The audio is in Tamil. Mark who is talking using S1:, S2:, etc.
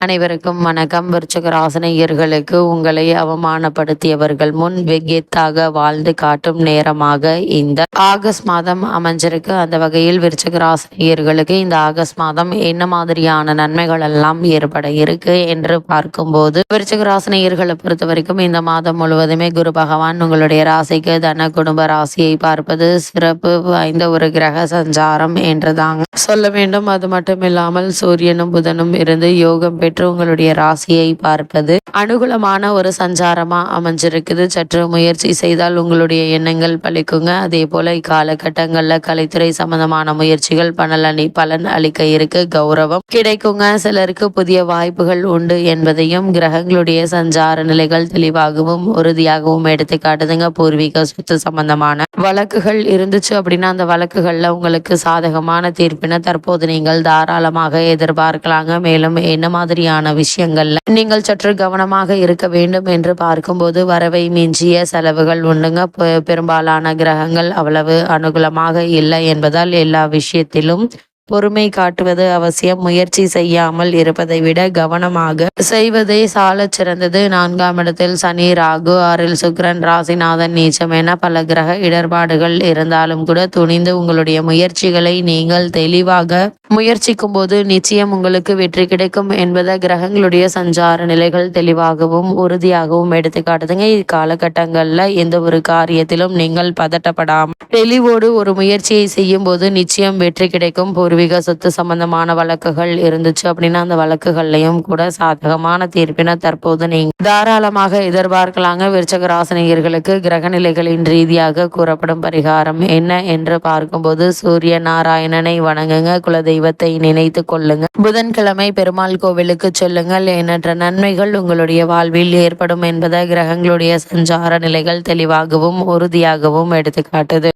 S1: அனைவருக்கும் வணக்கம். விருச்சிக ராசினியர்களுக்கு உங்களை அவமானப்படுத்தியவர்கள் முன் வெகெத்தாக வாழ்ந்து காட்டும் நேரமாக இந்த ஆகஸ்ட் மாதம் அமைஞ்சிருக்கு. அந்த வகையில் விருச்சிக ராசினியர்களுக்கு இந்த ஆகஸ்ட் மாதம் என்ன மாதிரியான நன்மைகள் எல்லாம் ஏற்பட இருக்கு என்று பார்க்கும்போது, விருச்சிக ராசினியர்களை பொறுத்த வரைக்கும் இந்த மாதம் முழுவதுமே குரு பகவான் உங்களுடைய ராசிக்கு தன குடும்ப ராசியை பார்ப்பது சிறப்பு வாய்ந்த ஒரு கிரக சஞ்சாரம் என்றுதாங்க சொல்ல வேண்டும். அது மட்டும் இல்லாமல் சூரியனும் புதனும் இருந்து யோகம் பெற்று உங்களுடைய ராசியை பார்ப்பது அனுகூலமான ஒரு சஞ்சாரமா அமைஞ்சிருக்குது. சற்று முயற்சி செய்தால் உங்களுடைய எண்ணங்கள் பலிக்குங்க. அதே போல இக்காலகட்டங்கள்ல கலைத்துறை சம்பந்தமான முயற்சிகள் பலன் அளிக்க இருக்கு. கௌரவம் கிடைக்குங்க. சிலருக்கு புதிய வாய்ப்புகள் உண்டு என்பதையும் கிரகங்களுடைய சஞ்சார நிலைகள் தெளிவாகவும் உறுதியாகவும் எடுத்து காட்டுதுங்க. பூர்வீக சொத்து சம்பந்தமான வழக்குகள் இருந்துச்சு அப்படின்னா அந்த வழக்குகள்ல உங்களுக்கு சாதகமான தீர்ப்பினை தற்போது நீங்கள் தாராளமாக எதிர்பார்க்கலாங்க. மேலும் என்ன மாதிரியான விஷயங்கள்ல நீங்கள் சற்று கவனமாக இருக்க வேண்டும் என்று பார்க்கும்போது, வரவை மிஞ்சிய செலவுகள் உண்டுங்க. பெரும்பாலான கிரகங்கள் அவ்வளவு அனுகூலமாக இல்லை என்பதால் எல்லா விஷயத்திலும் பொறுமை காட்டுவது அவசியம். முயற்சி செய்யாமல் இருப்பதை விட கவனமாக செய்வதே சால சிறந்தது. 4ஆம் இடத்தில் சனி, ராகு, 6இல் சுக்கிரன், ராசிநாதன் நீச்சம் என பல கிரக இடர்பாடுகள் இருந்தாலும் கூட துணிந்து உங்களுடைய முயற்சிகளை நீங்கள் தெளிவாக முயற்சிக்கும் போது நிச்சயம் உங்களுக்கு வெற்றி கிடைக்கும் என்பதை கிரகங்களுடைய சஞ்சார நிலைகள் தெளிவாகவும் உறுதியாகவும் எடுத்து காட்டுதுங்க. இக்காலகட்டங்கள்ல எந்த ஒரு காரியத்திலும் நீங்கள் பதட்டப்படாமல் தெளிவோடு ஒரு முயற்சியை செய்யும் போது நிச்சயம் வெற்றி கிடைக்கும். பூர்வீக சொத்து சம்பந்தமான வழக்குகள் இருந்துச்சு அப்படின்னா அந்த வழக்குகள்லையும் கூட சாதகமான தீர்ப்பினை தற்போது நீங்க தாராளமாக எதிர்பார்க்கலாங்க. விருச்சிக ராசினியர்களுக்கு கிரக நிலைகளின் ரீதியாக கூறப்படும் பரிகாரம் என்ன என்று பார்க்கும்போது, சூரிய நாராயணனை வணங்குங்க. குலதெய்வத்தை நினைத்து கொள்ளுங்க. புதன்கிழமை பெருமாள் கோவிலுக்கு செல்லுங்கள். எண்ணற்ற நன்மைகள் உங்களுடைய வாழ்வில் ஏற்படும் என்பதை கிரகங்களுடைய சஞ்சார நிலைகள் தெளிவாகவும் உறுதியாகவும் எடுத்து காட்டுது.